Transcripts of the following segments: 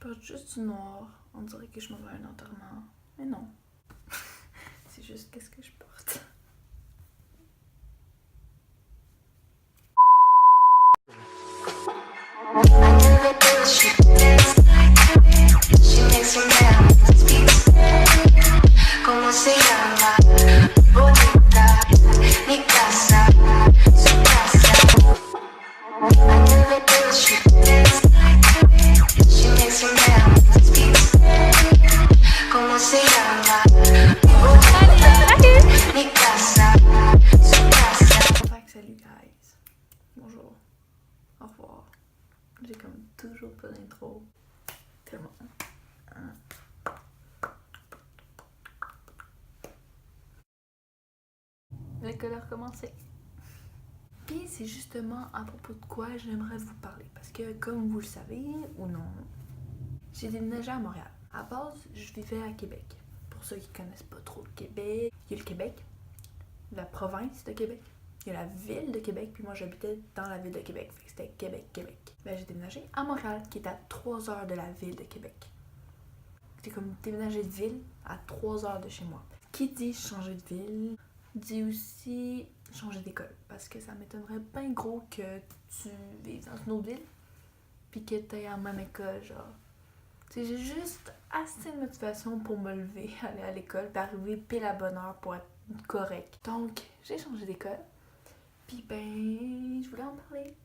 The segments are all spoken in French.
porte juste du noir. On dirait que je m'en vais à un enterrement. Mais non. C'est juste qu'est-ce que je porte. ¿Cómo se llama? Bonita, mi casa, su casa. I never do she dance like she makes me mad. ¿Cómo se llama? Bonita, mi casa, su casa. Fait que salut guys. Bonjour. Au revoir. J'ai comme toujours pas d'intro. Tellement. Hein. L'école a recommencé. Puis c'est justement à propos de quoi j'aimerais vous parler. Parce que comme vous le savez ou non, j'ai déménagé à Montréal. À base, je vivais à Québec. Pour ceux qui connaissent pas trop le Québec, il y a le Québec, la province de Québec, il y a la ville de Québec, puis moi j'habitais dans la ville de Québec. Fait que c'était Québec. Ben j'ai déménagé à Montréal, qui est à 3 heures de la ville de Québec. C'est comme déménager de ville à 3 heures de chez moi. Qui dit changer de ville, dit aussi changer d'école. Parce que ça m'étonnerait bien gros que tu vives dans une autre ville puis que tu aies en même école, genre. Tu sais, j'ai juste assez de motivation pour me lever, aller à l'école, puis arriver pile à bonne heure pour être correct. Donc, j'ai changé d'école. Puis ben, je voulais en parler.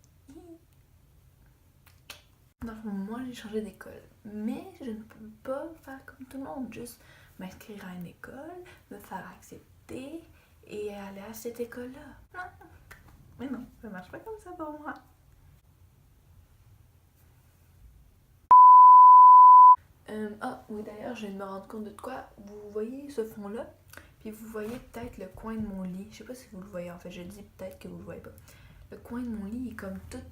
Donc, moi, j'ai changé d'école. Mais je ne peux pas faire comme tout le monde, juste m'inscrire à une école, me faire accepter et aller à cette école-là. Non. Mais non, ça marche pas comme ça pour moi. Oui, d'ailleurs, je viens de me rendre compte de quoi. Vous voyez ce fond-là, puis vous voyez peut-être le coin de mon lit. Je sais pas si vous le voyez, en fait, je dis peut-être que vous le voyez pas. Le coin de mon lit est comme tout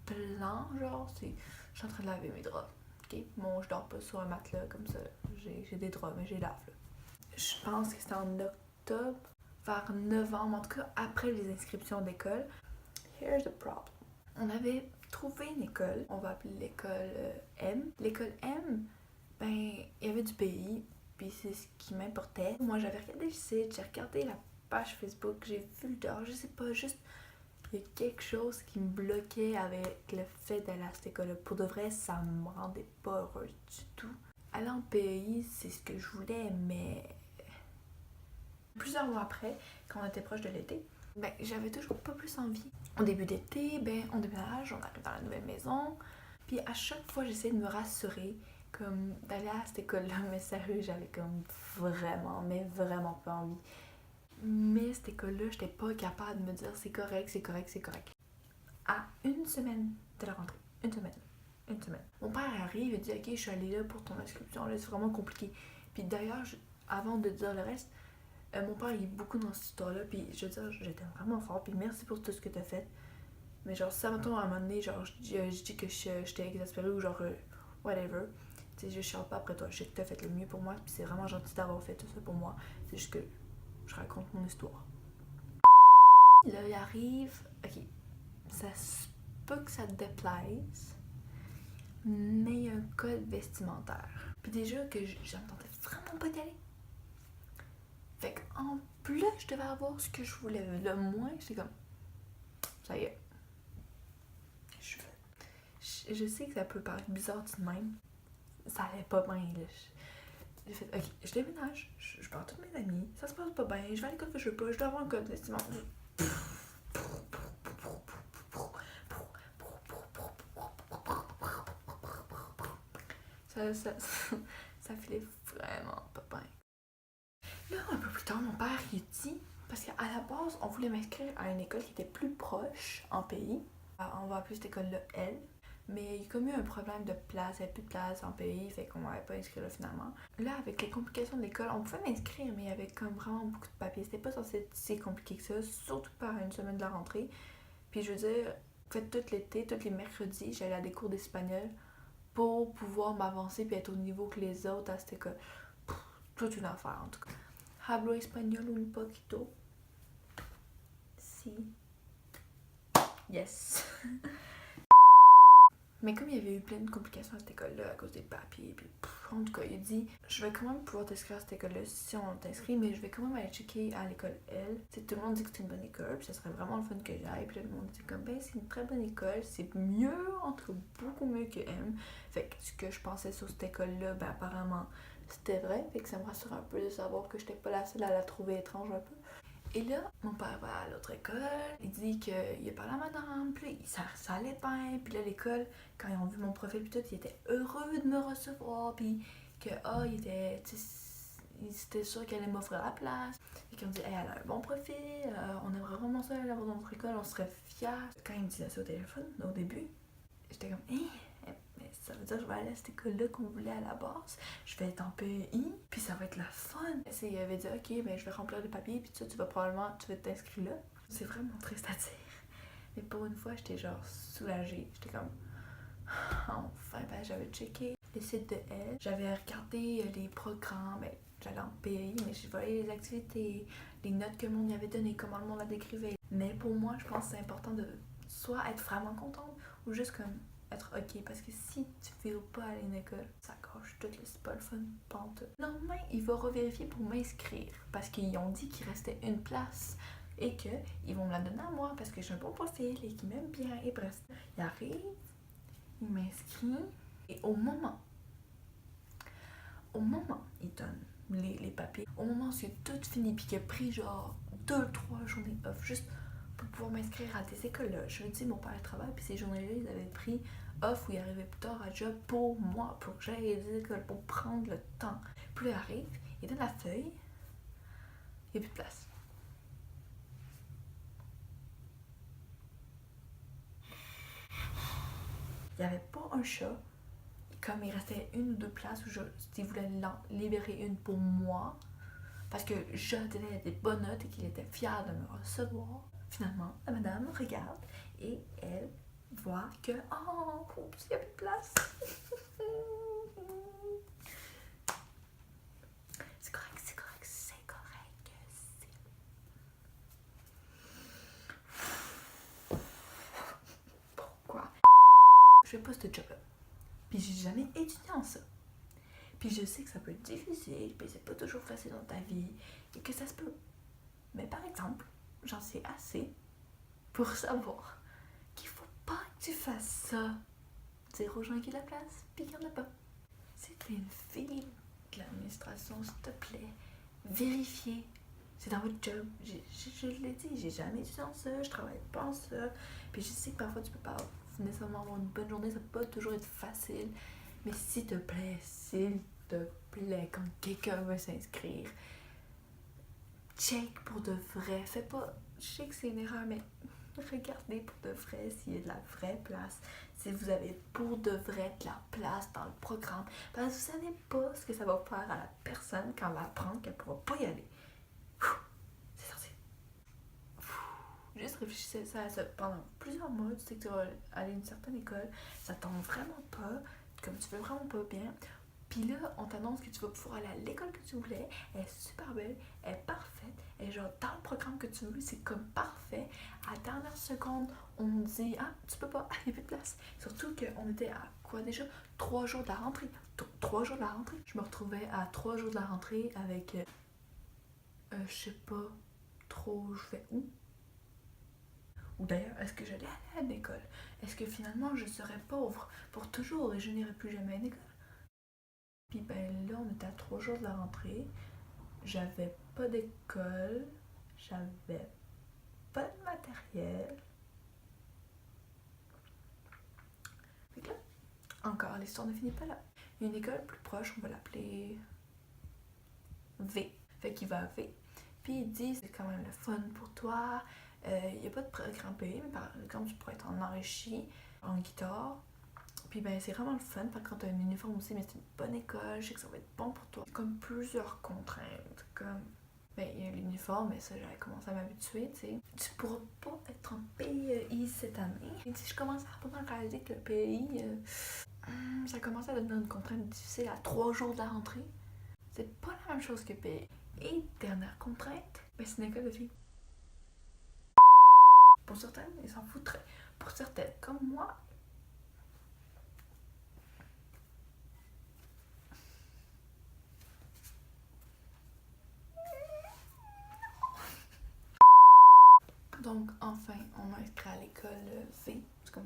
blanc, genre, je suis en train de laver mes draps. Ok? Bon, je dors pas sur un matelas comme ça. J'ai des draps, mais j'ai lave là. Je pense que c'était en octobre, vers novembre, en tout cas après les inscriptions d'école. Here's the problem. On avait trouvé une école, on va appeler l'école M. L'école M, ben, il y avait du pays, puis c'est ce qui m'importait. Moi, j'avais regardé le site, j'ai regardé la page Facebook, j'ai vu le dehors, je sais pas, juste, il y a quelque chose qui me bloquait avec le fait d'aller à cette école-là. Pour de vrai, ça me rendait pas heureuse du tout. Aller en pays, c'est ce que je voulais, mais plusieurs mois après, quand on était proche de l'été, ben, j'avais toujours pas plus envie. Au début d'été, ben, on déménage, on arrive dans la nouvelle maison. Puis à chaque fois, j'essayais de me rassurer, comme d'aller à cette école-là. Mais sérieux, j'avais comme vraiment, mais vraiment pas envie. Mais cette école-là, j'étais pas capable de me dire c'est correct. À une semaine de la rentrée. Une semaine. Mon père arrive et dit ok, je suis allée là pour ton inscription, là, c'est vraiment compliqué. Puis d'ailleurs, avant de dire le reste, mon père il est beaucoup dans cette histoire-là, puis je veux dire, j'étais vraiment fort, puis merci pour tout ce que t'as fait. Mais genre, si ça mettons à un moment donné, genre, je dis que j'étais exaspérée ou genre, whatever, tu sais, je chiale pas après toi, je sais que t'as fait le mieux pour moi, puis c'est vraiment gentil d'avoir fait tout ça pour moi, c'est juste que je raconte mon histoire. Là, il arrive, ok, ça se peut que ça te déplaise, mais il y a un code vestimentaire. Puis déjà que j'entendais vraiment pas d'y aller. Fait qu'en plus, je devais avoir ce que je voulais. Le moins, c'est comme, ça y est. Je sais que ça peut paraître bizarre tout de même. Ça allait pas bien, là. J'ai fait, ok, je déménage, je parle toutes mes amis, ça se passe pas bien, je vais à l'école que je veux pas, je dois avoir un code vestimentaire. Ça filait vraiment pas bien. Là, un peu plus tard, mon père, il dit, parce qu'à la base, on voulait m'inscrire à une école qui était plus proche en pays. On va appeler cette école-là L. Mais il y a comme eu un problème de place, il n'y avait plus de place en pays, fait qu'on m'avait pas inscrit là finalement. Là, avec les complications de l'école, on pouvait m'inscrire, mais il y avait comme vraiment beaucoup de papiers. C'était pas censé être si compliqué que ça, surtout pas à une semaine de la rentrée. Puis je veux dire, en fait, tout l'été, tous les mercredis, j'allais à des cours d'espagnol pour pouvoir m'avancer puis être au niveau que les autres à cette école. Toute une affaire en tout cas. Hablo español un poquito. Si. Yes. Mais comme il y avait eu plein de complications à cette école-là à cause des papiers, puis en tout cas, il a dit je vais quand même pouvoir t'inscrire à cette école-là si on t'inscrit, mais je vais quand même aller checker à l'école L. T'sais, tout le monde dit que c'est une bonne école, puis ça serait vraiment le fun que j'aille. Puis là, le monde dit comme ben, c'est une très bonne école, c'est mieux, entre beaucoup mieux que M. Fait que ce que je pensais sur cette école-là, ben apparemment, c'était vrai. Fait que ça me rassure un peu de savoir que j'étais pas la seule à la trouver étrange un peu. Et là, mon père va à l'autre école, il dit qu'il a parlé à madame, puis là, ça allait bien, puis là, l'école, quand ils ont vu mon profil, puis tout, ils étaient heureux de me recevoir, puis que, ils étaient sûrs qu'elle allait m'offrir la place, et qu'ils ont dit, hey, elle a un bon profil, on aimerait vraiment ça l'avoir dans notre école, on serait fiers. Quand ils me disaient ça au téléphone, au début, j'étais comme, hey, mais ça veut dire que je vais aller à cette école-là qu'on voulait à la base. Je vais être en PEI, puis ça va être la fun. Il avait dit, ok, ben je vais remplir les papiers, puis tu vas t'inscrire là. C'est vraiment triste à dire. Mais pour une fois, j'étais genre soulagée. J'étais comme, enfin, ben j'avais checké le site de elle. J'avais regardé les programmes, ben, j'allais en PEI, mais j'ai voyé les activités, les notes que le monde y avait données, comment le monde la décrivait. Mais pour moi, je pense que c'est important de soit être vraiment contente, ou juste comme être ok, parce que si tu veux pas aller à une école, ça gâche tout, c'est pas le fun, pente. Le lendemain, il va revérifier pour m'inscrire, parce qu'ils ont dit qu'il restait une place et qu'ils vont me la donner à moi parce que j'ai un bon profil et qu'ils m'aiment bien. Et bref, il arrive, il m'inscrit, et au moment, il donne les papiers, au moment où c'est tout fini, puis qu'il a pris genre 2-3 journées off, juste pour pouvoir m'inscrire à des écoles-là. Je me dis, mon père travaille, puis ces journées-là, ils avaient pris off ou ils arrivaient plus tard à job pour moi, pour que j'aille à des écoles, pour prendre le temps. Puis là, il arrive, il donne la feuille, il n'y a plus de place. Il n'y avait pas un chat. Comme il restait une ou deux places où il voulait libérer une pour moi, parce que je donnais des bonnes notes et qu'il était fier de me recevoir. Finalement, la madame regarde et elle voit que oh, il n'y a plus de place. C'est correct. Pourquoi? Je fais pas ce job-là. Puis j'ai jamais étudié en ça. Puis je sais que ça peut être difficile, puis c'est pas toujours facile dans ta vie, et que ça se peut. Mais par exemple, j'en sais assez pour savoir qu'il faut pas que tu fasses ça. Dire aux gens qu'il y a de la place, puis qu'il n'y en a pas. Si t'es une fille de l'administration, s'il te plaît, vérifiez. C'est dans votre job. Je l'ai dit, j'ai jamais étudié en ça, je travaille pas en ça. Puis je sais que parfois tu peux pas nécessairement avoir une bonne journée, ça peut pas toujours être facile. Mais s'il te plaît, quand quelqu'un veut s'inscrire, check pour de vrai. Fais pas, je sais que c'est une erreur, mais regardez pour de vrai s'il y a de la vraie place. Si vous avez pour de vrai de la place dans le programme. Parce que vous savez pas ce que ça va faire à la personne quand elle va apprendre qu'elle pourra pas y aller. C'est sorti. Juste réfléchissez à ça pendant plusieurs mois. Tu sais que tu vas aller à une certaine école. Ça tombe vraiment pas. Comme tu veux vraiment pas bien. Puis là, on t'annonce que tu vas pouvoir aller à l'école que tu voulais. Elle est super belle, elle est parfaite. Elle est genre dans le programme que tu veux, c'est comme parfait. À la dernière seconde, on me dit ah, tu peux pas, il n'y a plus de place. Surtout qu'on était à quoi déjà 3 jours de la rentrée. 3 jours de la rentrée. Je me retrouvais à 3 jours de la rentrée avec. Je sais pas trop, je vais où. Ou d'ailleurs, est-ce que j'allais aller à l'école? Est-ce que finalement je serais pauvre pour toujours et je n'irai plus jamais à une école? Puis ben là, on était à 3 jours de la rentrée. J'avais pas d'école. J'avais pas de matériel. Fait que là, encore, l'histoire ne finit pas là. Il y a une école plus proche, on va l'appeler V. Fait qu'il va à V. Puis il dit, c'est quand même le fun pour toi. Il n'y a pas de programme payé, mais par exemple, tu pourrais être en enrichi, en guitare. Puis ben c'est vraiment le fun, par contre t'as un uniforme aussi, mais c'est une bonne école, je sais que ça va être bon pour toi. C'est comme plusieurs contraintes, comme ben il y a l'uniforme, mais ça j'avais commencé à m'habituer, tu sais. Tu pourras pas être en PEI cette année. Et si je commence à vraiment réaliser que le PEI, ça commence à devenir une contrainte difficile à 3 jours de la rentrée. C'est pas la même chose que PEI. Et dernière contrainte, ben c'est une école de filles. Pour certaines, ils s'en foutraient. Pour certaines, comme moi,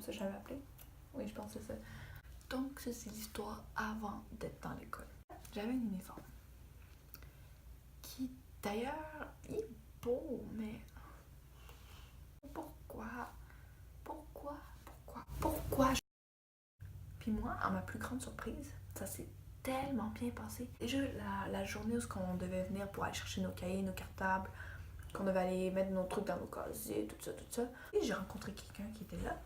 ça j'avais appelé. Oui, je pense que c'est ça. Donc, ça, c'est l'histoire avant d'être dans l'école. J'avais un uniforme qui, d'ailleurs, est beau, mais pourquoi? Puis moi, à ma plus grande surprise, ça s'est tellement bien passé. Déjà, la journée où on devait venir pour aller chercher nos cahiers, nos cartables, qu'on devait aller mettre nos trucs dans nos casiers, tout ça. Et j'ai rencontré quelqu'un qui était là.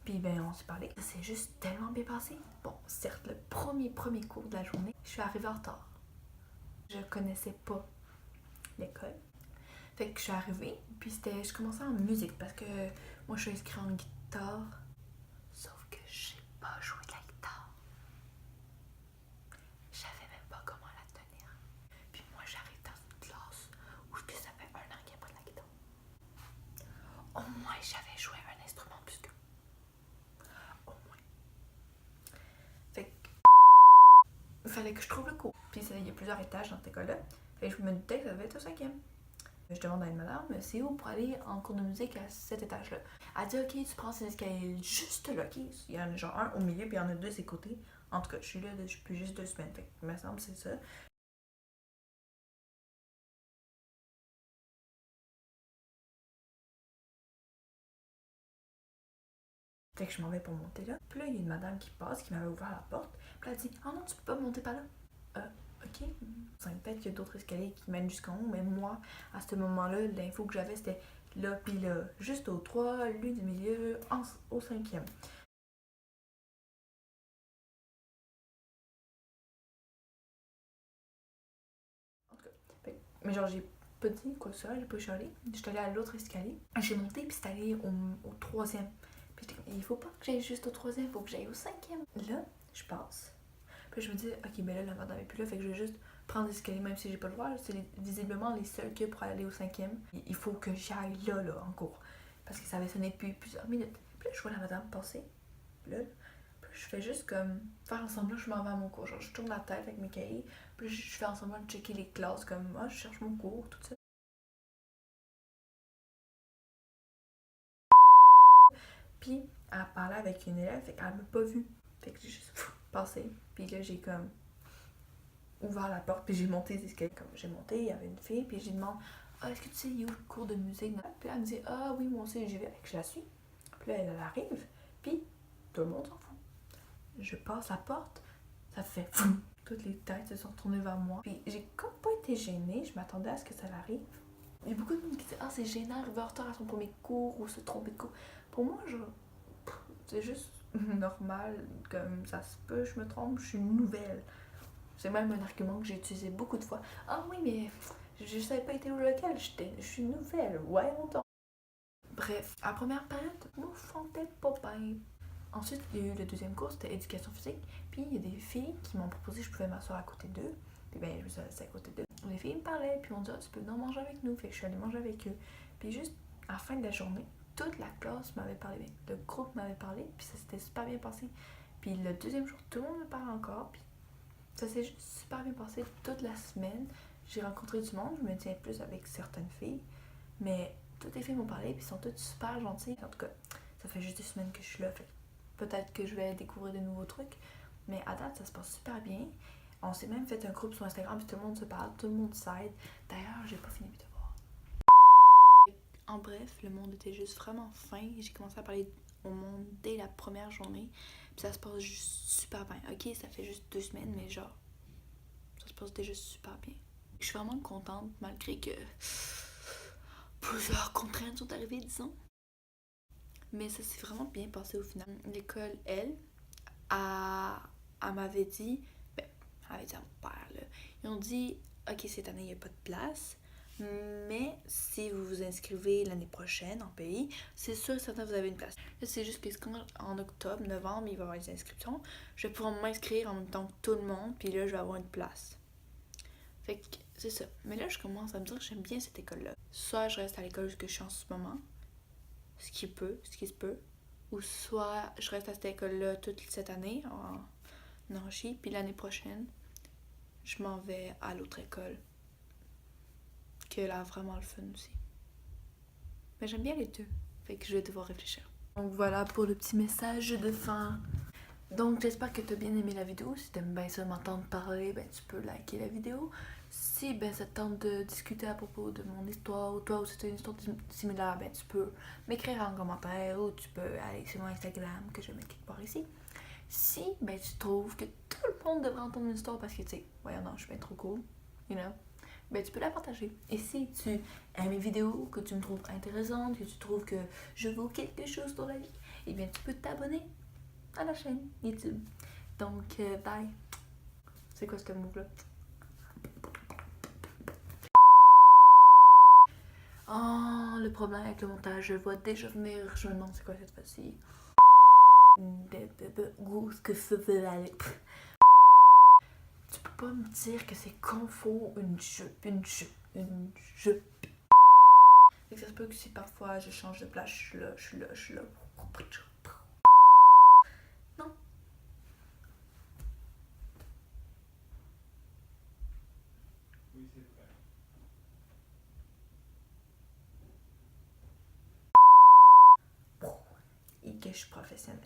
Puis ben, on s'est parlé. Ça s'est juste tellement bien passé. Bon, certes, le premier cours de la journée, je suis arrivée en retard. Je connaissais pas l'école. Fait que je suis arrivée, puis je commençais en musique parce que moi je suis inscrite en guitare. Sauf que je sais pas jouer de la guitare. Je savais même pas comment la tenir. Puis moi j'arrive dans une classe où ça fait 1 an qu'il n'y a pas de la guitare. Au moins j'avais joué un instrument plus que. Au moins. Fait que il fallait que je trouve le cours. Puis il y a plusieurs étages dans cette école-là. Fait que je me disais que ça devait être au 5e. Je demande à une madame, c'est où pour aller en cours de musique à cet étage-là? Elle dit, ok, tu prends ces escaliers juste là, ok? Il y en a genre un au milieu, puis il y en a 2 de ses côtés. En tout cas, je suis là depuis juste 2 semaines, fait que, il me semble que c'est ça. Fait que je m'en vais pour monter là. Puis là, il y a une madame qui passe, qui m'avait ouvert la porte. Puis elle dit, oh non, tu peux pas monter par là. Ok. Peut-être qu'il y a d'autres escaliers qui mènent jusqu'en haut, mais moi, à ce moment-là, l'info que j'avais, c'était là, puis là, juste au 3, lui du milieu, au 5e. En tout cas, mais genre, j'ai pas dit quoi que ça, j'ai pas chialé. J'étais allée à l'autre escalier. J'ai monté, puis c'est allé au 3e. Puis j'étais comme, il faut pas que j'aille juste au 3e, il faut que j'aille au 5e. Là, je passe. Puis je me dis, ok, ben là, la madame est plus là, fait que je vais juste prendre l'escalier, même si j'ai pas le droit. C'est visiblement les seuls qu'il y a pour aller au 5e. Il faut que j'aille là, en cours. Parce que ça avait sonné depuis plusieurs minutes. Puis là, je vois la madame passer. Puis là, je fais juste comme faire ensemble, je m'en vais à mon cours. Genre, je tourne la tête avec mes cahiers. Puis je fais ensemble de checker les classes, comme moi, je cherche mon cours, tout ça. Puis elle parlait avec une élève, fait qu'elle m'a pas vue. Fait que j'ai juste passé. Puis là, j'ai comme ouvert la porte, puis j'ai monté les escaliers. Comme j'ai monté, il y avait une fille, puis j'ai demandé, ah, est-ce que tu sais, il y a où le cours de musique? Puis là, elle me dit, ah oui, moi aussi, j'y vais. Fait que je la suis. Puis là, elle arrive, puis tout le monde s'en fout. Je passe la porte, ça fait fou. Toutes les têtes se sont tournées vers moi. Puis j'ai comme pas été gênée, je m'attendais à ce que ça l'arrive. Il y a beaucoup de monde qui disent, ah, c'est gênant, arriver en retard à son premier cours ou se tromper de cours. Pour moi, genre, c'est juste normal, comme ça se peut, je me trompe, je suis nouvelle. C'est même un argument que j'ai utilisé beaucoup de fois. Ah oui, mais je savais pas été au local, je suis nouvelle, ouais, on t'en. Bref, à la première période, moi, je sentais pas bien. Ensuite, il y a eu le deuxième cours, c'était éducation physique. Puis il y a des filles qui m'ont proposé que je pouvais m'asseoir à côté d'eux. Puis ben, je me suis assise à côté d'eux. Les filles me parlaient, puis on dit, ah, tu peux venir manger avec nous. Fait que je suis allée manger avec eux. Puis juste, à la fin de la journée, toute la classe m'avait parlé. Le groupe m'avait parlé, puis ça s'était super bien passé. Puis le deuxième jour, tout le monde me parle encore. Puis ça s'est juste super bien passé toute la semaine. J'ai rencontré du monde, je me tiens plus avec certaines filles. Mais toutes les filles m'ont parlé, puis sont toutes super gentilles. En tout cas, ça fait juste 2 semaines que je suis là. Fait peut-être que je vais découvrir de nouveaux trucs. Mais à date, ça se passe super bien. On s'est même fait un groupe sur Instagram, puis tout le monde se parle, tout le monde s'aide. D'ailleurs, j'ai pas fini mes devoirs. En bref, le monde était juste vraiment fin. J'ai commencé à parler au monde dès la première journée. Puis ça se passe juste super bien. Ok, ça fait juste 2 semaines, mais genre, ça se passe déjà super bien. Je suis vraiment contente, malgré que plusieurs contraintes sont arrivées, disons. Mais ça s'est vraiment bien passé au final. L'école, elle m'avait dit, ben, elle avait dit à mon père, là, ils ont dit, ok, cette année, il n'y a pas de place, mais si vous vous inscrivez l'année prochaine en pays, c'est sûr et certain que vous avez une place. Là, c'est juste que en octobre, novembre, il va y avoir les inscriptions. Je vais pouvoir m'inscrire en même temps que tout le monde, puis là, je vais avoir une place. Fait que c'est ça. Mais là, je commence à me dire que j'aime bien cette école-là. Soit je reste à l'école où je suis en ce moment, ce qui se peut, ou soit je reste à cette école-là toute cette année en Anarchie, puis l'année prochaine, je m'en vais à l'autre école, qui a l'air vraiment le fun aussi. Mais j'aime bien les deux, fait que je vais devoir réfléchir. Donc voilà pour le petit message de fin. Donc j'espère que tu as bien aimé la vidéo. Si t'aimes bien ça m'entendre parler, ben tu peux liker la vidéo. Si ben ça te tente de discuter à propos de mon histoire ou toi aussi tu as une histoire similaire, ben tu peux m'écrire en commentaire ou tu peux aller sur mon Instagram que je vais mettre quelque part ici. Si ben tu trouves que tout le monde devrait entendre une histoire parce que tu sais, voyons non, je suis bien trop cool, you know, ben tu peux la partager. Et si tu aimes mes vidéos, que tu me trouves intéressante, que tu trouves que je vaux quelque chose dans la vie, et bien tu peux t'abonner à la chaîne YouTube. Donc bye. C'est quoi ce move là? Oh, le problème avec le montage, je vois déjà venir. Je me demande c'est quoi cette fois-ci. Ce que ça veut aller. Tu peux pas me dire que c'est confort une jupe. Et ça se peut que si parfois je change de place, je suis là. Non. Oui, c'est vrai. Et que je suis professionnelle.